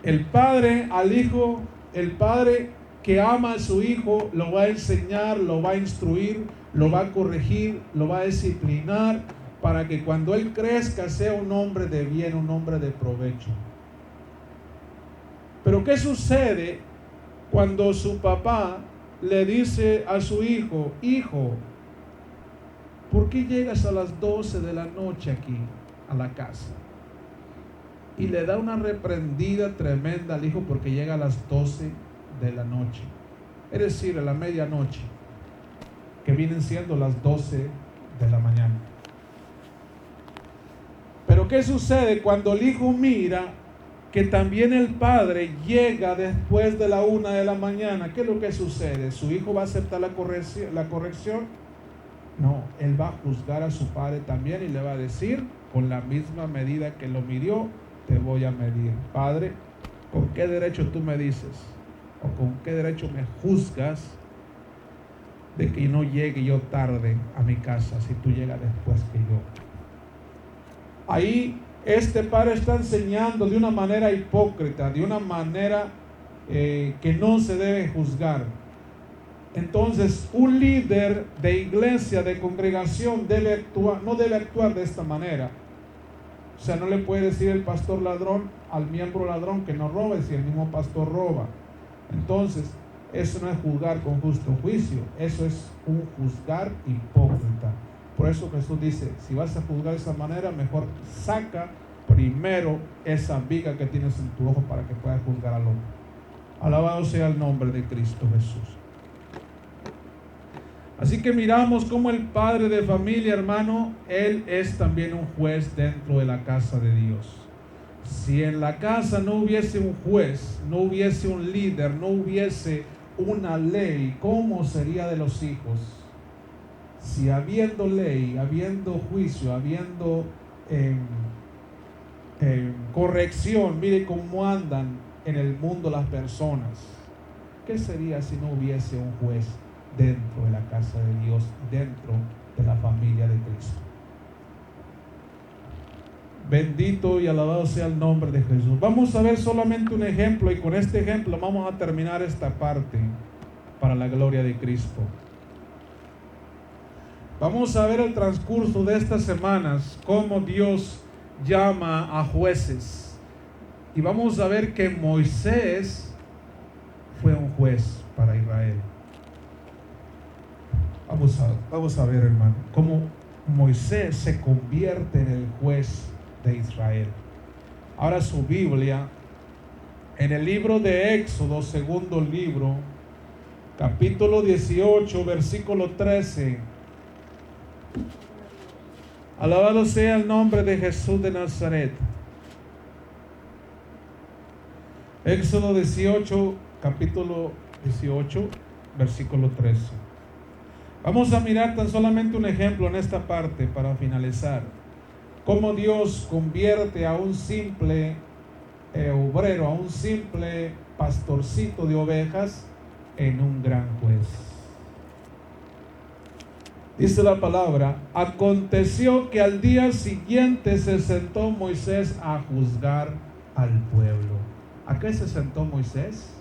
El padre al hijo, el padre que ama a su hijo, lo va a enseñar, lo va a instruir, lo va a corregir, lo va a disciplinar, para que cuando él crezca sea un hombre de bien, un hombre de provecho. Pero ¿qué sucede cuando su papá le dice a su hijo: hijo, ¿por qué llegas a las 12 de la noche aquí a la casa? Y le da una reprendida tremenda al hijo porque llega a las 12 de la noche. Es decir, a la medianoche, que vienen siendo las 12 de la mañana. Pero ¿qué sucede cuando el hijo mira que también el padre llega después de la 1 de la mañana? ¿Qué es lo que sucede? ¿Su hijo va a aceptar la corrección? No, él va a juzgar a su padre también y le va a decir, con la misma medida que lo midió, te voy a medir. Padre, ¿con qué derecho tú me dices? ¿O con qué derecho me juzgas de que no llegue yo tarde a mi casa si tú llegas después que yo? Ahí este padre está enseñando de una manera hipócrita, de una manera que no se debe juzgar. Entonces, un líder de iglesia, de congregación, no debe actuar de esta manera. O sea, no le puede decir el pastor ladrón al miembro ladrón que no robe si el mismo pastor roba. Entonces, eso no es juzgar con justo juicio, eso es un juzgar hipócrita. Por eso Jesús dice: si vas a juzgar de esa manera, mejor saca primero esa viga que tienes en tu ojo para que puedas juzgar al otro. Alabado sea el nombre de Cristo Jesús. Así que miramos cómo el padre de familia, hermano, él es también un juez dentro de la casa de Dios. Si en la casa no hubiese un juez, no hubiese un líder, no hubiese una ley, ¿cómo sería de los hijos? Si habiendo ley, habiendo juicio, habiendo corrección, mire cómo andan en el mundo las personas. ¿Qué sería si no hubiese un juez dentro de la casa de Dios, dentro de la familia de Cristo? Bendito y alabado sea el nombre de Jesús. Vamos a ver solamente un ejemplo, y con este ejemplo vamos a terminar esta parte para la gloria de Cristo. Vamos a ver el transcurso de estas semanas, cómo Dios llama a jueces. Y vamos a ver que Moisés fue un juez para Israel. Vamos a ver, hermano, cómo Moisés se convierte en el juez de Israel. Ahora su Biblia, en el libro de Éxodo, segundo libro, capítulo 18, versículo 13. Alabado sea el nombre de Jesús de Nazaret. Éxodo 18, capítulo 18, versículo 13. Vamos a mirar tan solamente un ejemplo en esta parte para finalizar. Cómo Dios convierte a un simple obrero, a un simple pastorcito de ovejas, en un gran juez. Dice la palabra: aconteció que al día siguiente se sentó Moisés a juzgar al pueblo. ¿A qué se sentó Moisés?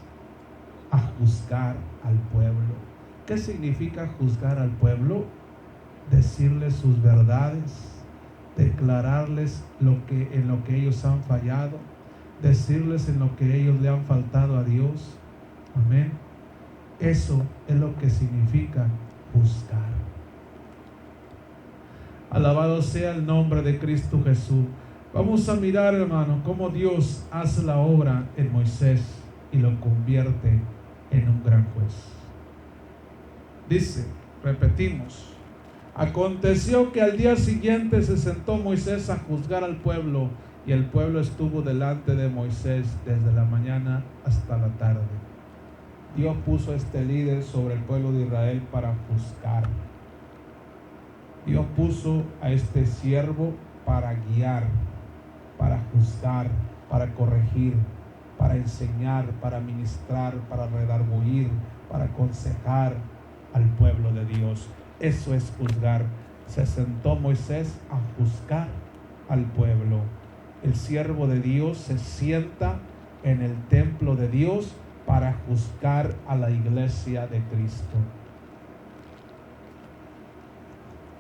A juzgar al pueblo. ¿Qué significa juzgar al pueblo? Decirles sus verdades, declararles en lo que ellos han fallado, decirles en lo que ellos le han faltado a Dios. Amén. Eso es lo que significa juzgar. Alabado sea el nombre de Cristo Jesús. Vamos a mirar, hermano, cómo Dios hace la obra en Moisés y lo convierte en un gran juez. Dice, repetimos: aconteció que al día siguiente se sentó Moisés a juzgar al pueblo, y el pueblo estuvo delante de Moisés desde la mañana hasta la tarde. Dios puso a este líder sobre el pueblo de Israel para juzgar. Dios puso a este siervo para guiar, para juzgar, para corregir, para enseñar, para ministrar, para redarguir, para aconsejar al pueblo de Dios. Eso es juzgar. Se sentó Moisés a juzgar al pueblo. El siervo de Dios se sienta en el templo de Dios para juzgar a la iglesia de Cristo.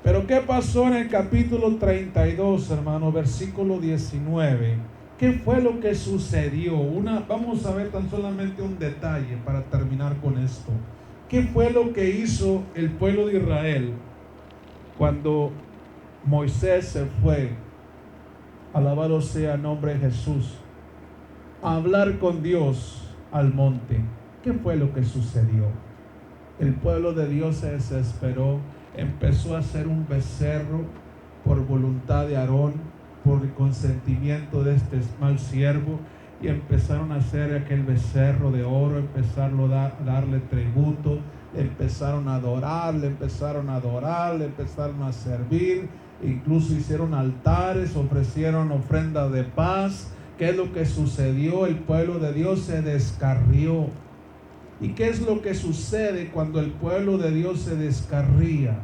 Pero ¿qué pasó en el capítulo 32, hermano? Versículo 19. ¿Qué fue lo que sucedió? Vamos a ver tan solamente un detalle para terminar con esto. ¿Qué fue lo que hizo el pueblo de Israel cuando Moisés se fue, alabado sea el nombre de Jesús, a hablar con Dios al monte? ¿Qué fue lo que sucedió? El pueblo de Dios se desesperó, empezó a hacer un becerro por voluntad de Aarón, por el consentimiento de este mal siervo, y empezaron a hacer aquel becerro de oro, empezaron a darle tributo, empezaron a adorarle, empezaron a servir, incluso hicieron altares, ofrecieron ofrendas de paz. ¿Qué es lo que sucedió? El pueblo de Dios se descarrió. ¿Y qué es lo que sucede cuando el pueblo de Dios se descarría?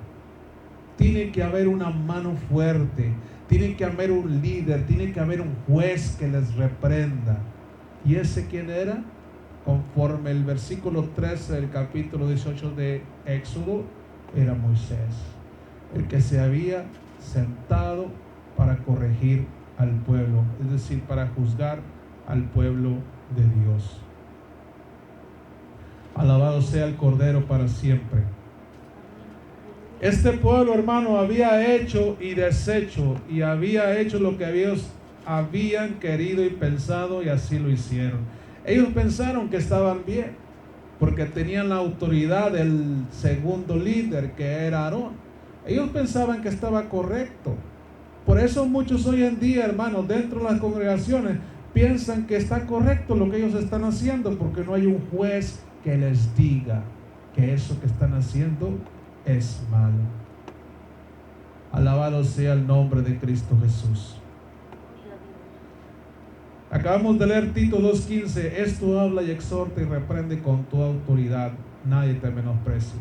Tiene que haber una mano fuerte, tiene que haber un líder, tiene que haber un juez que les reprenda. ¿Y ese quién era? Conforme el versículo 13 del capítulo 18 de Éxodo, era Moisés, el que se había sentado para corregir al pueblo, es decir, para juzgar al pueblo de Dios. Alabado sea el Cordero para siempre. Este pueblo, hermano, había hecho y deshecho, y había hecho lo que ellos habían querido y pensado, y así lo hicieron. Ellos pensaron que estaban bien, porque tenían la autoridad del segundo líder, que era Aarón. Ellos pensaban que estaba correcto. Por eso muchos hoy en día, hermanos, dentro de las congregaciones, piensan que está correcto lo que ellos están haciendo, porque no hay un juez que les diga que eso que están haciendo es malo. Alabado sea el nombre de Cristo Jesús. Acabamos de leer Tito 2:15. Esto habla y exhorta y reprende con toda autoridad. Nadie te menosprecie.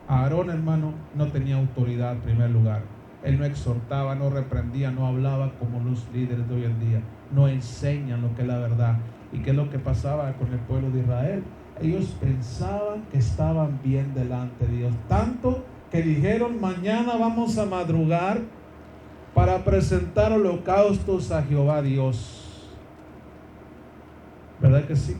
Aarón, hermano, no tenía autoridad en primer lugar. Él no exhortaba, no reprendía, no hablaba como los líderes de hoy en día. No enseñan lo que es la verdad. ¿Y qué es lo que pasaba con el pueblo de Israel? Ellos pensaban que estaban bien delante de Dios. Tanto que dijeron, mañana vamos a madrugar para presentar holocaustos a Jehová Dios. ¿Verdad que sí?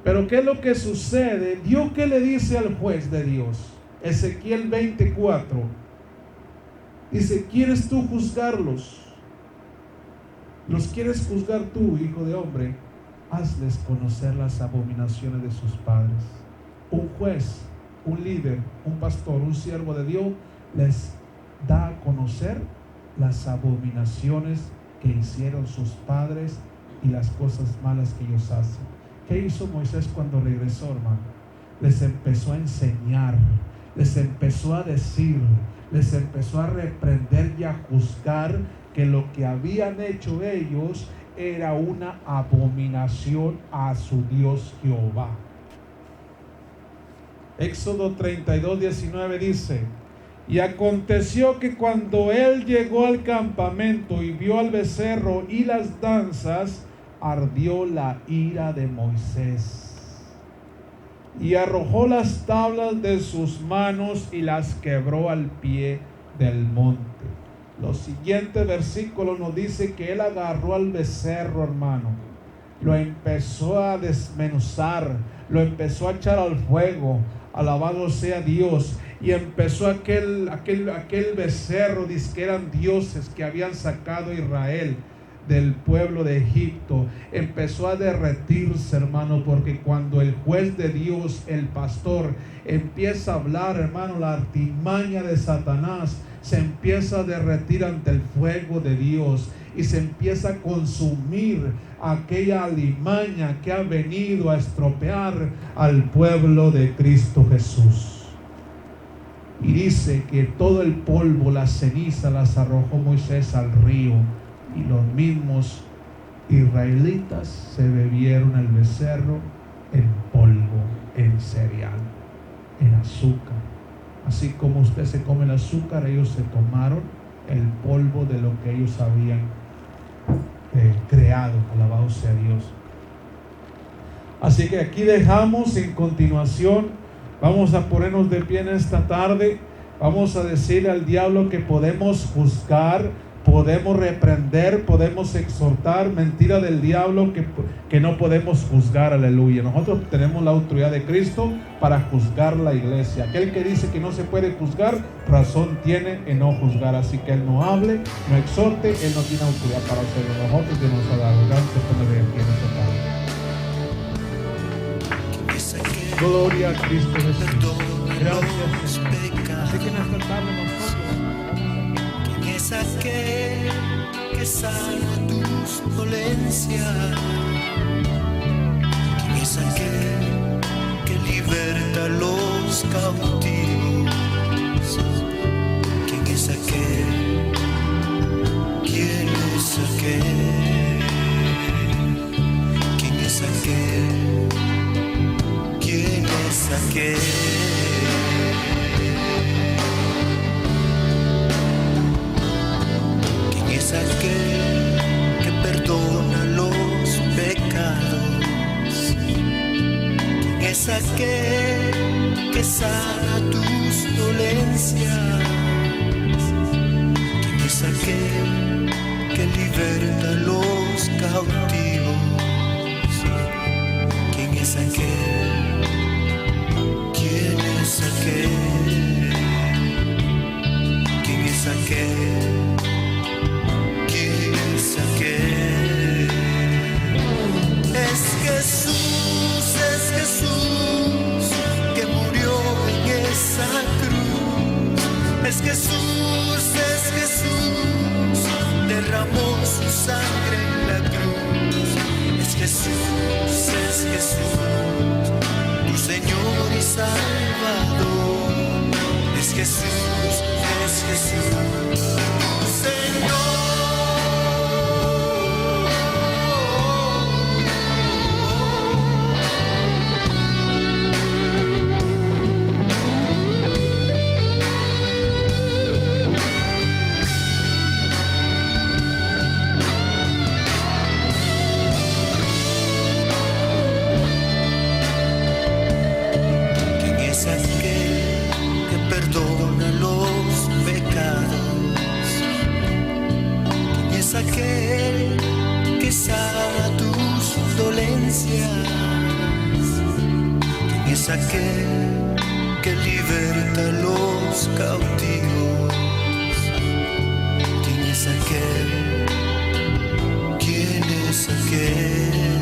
Pero ¿qué es lo que sucede? Dios, ¿qué le dice al juez de Dios? Ezequiel 24. Dice, ¿quieres tú juzgarlos? ¿Los quieres juzgar tú, hijo de hombre? Hazles conocer las abominaciones de sus padres. Un juez, un líder, un pastor, un siervo de Dios les da a conocer las abominaciones que hicieron sus padres y las cosas malas que ellos hacen. ¿Qué hizo Moisés cuando regresó, hermano? Les empezó a enseñar, les empezó a decir, les empezó a reprender y a juzgar que lo que habían hecho ellos era una abominación a su Dios Jehová. Éxodo 32:19 dice, y aconteció que cuando él llegó al campamento y vio al becerro y las danzas, ardió la ira de Moisés y arrojó las tablas de sus manos y las quebró al pie del monte. Los siguientes versículos nos dice que él agarró al becerro, hermano, lo empezó a desmenuzar, lo empezó a echar al fuego, alabado sea Dios, y empezó aquel becerro, dice que eran dioses que habían sacado a Israel del pueblo de Egipto, empezó a derretirse, hermano, porque cuando el juez de Dios, el pastor, empieza a hablar, hermano, la artimaña de Satanás se empieza a derretir ante el fuego de Dios y se empieza a consumir aquella alimaña que ha venido a estropear al pueblo de Cristo Jesús. Y dice que todo el polvo, la ceniza, las arrojó Moisés al río, y los mismos israelitas se bebieron el becerro en polvo, en cereal, en azúcar. Así como usted se come el azúcar, ellos se tomaron el polvo de lo que ellos habían creado. Alabado sea Dios. Así que aquí dejamos en continuación. Vamos a ponernos de pie en esta tarde. Vamos a decirle al diablo que podemos juzgar, podemos reprender, podemos exhortar. Mentira del diablo que no podemos juzgar, aleluya. Nosotros tenemos la autoridad de Cristo para juzgar la iglesia. Aquel que dice que no se puede juzgar, razón tiene en no juzgar. Así que él no hable, no exhorte, él no tiene autoridad para hacerlo. Nosotros tenemos a la arrogancia de poner aquí en esta tarde. Gloria a Cristo Jesús. Gracias, Señor. Así que en esta tarde nosotros es aquel que sana tus dolencias, ¿quién es aquel que liberta a los cautivos? ¿Quién es aquel? ¿Quién es aquel? ¿Quién es aquel? ¿Quién es aquel? Es aquel que perdona los pecados. ¿Quién es aquel que sana tus dolencias? ¿Quién es aquel que liberta a los cautivos? ¿Quién es aquel? ¿Quién es aquel? ¿Quién es aquel? Es Jesús que murió en esa cruz. Es Jesús derramó su sangre en la cruz. Es Jesús, tu Señor y Salvador. Es Jesús, tu Señor. Perdona los pecados. ¿Quién es aquel que sana tus dolencias? ¿Quién es aquel que liberta a los cautivos? ¿Quién es aquel? ¿Quién es aquel?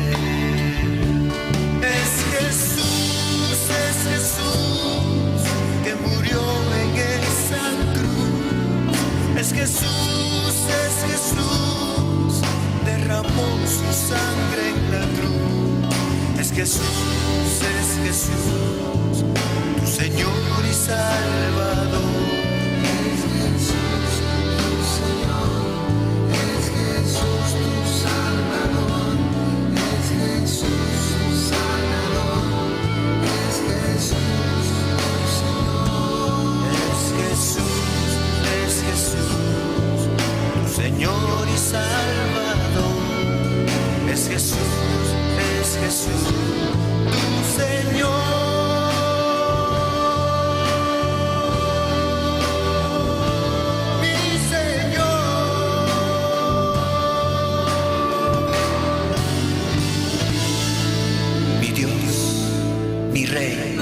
Es Jesús, que murió en esa cruz. Es Jesús, derramó su sangre en la cruz. Es Jesús, tu Señor y Salvador. Es Jesús, tu Señor. Es Jesús, tu Salvador. Es Jesús, tu Salvador. Es Jesús, tu Señor y Salvador. Es Jesús, tu Señor. Mi Señor. Mi Dios, mi Rey.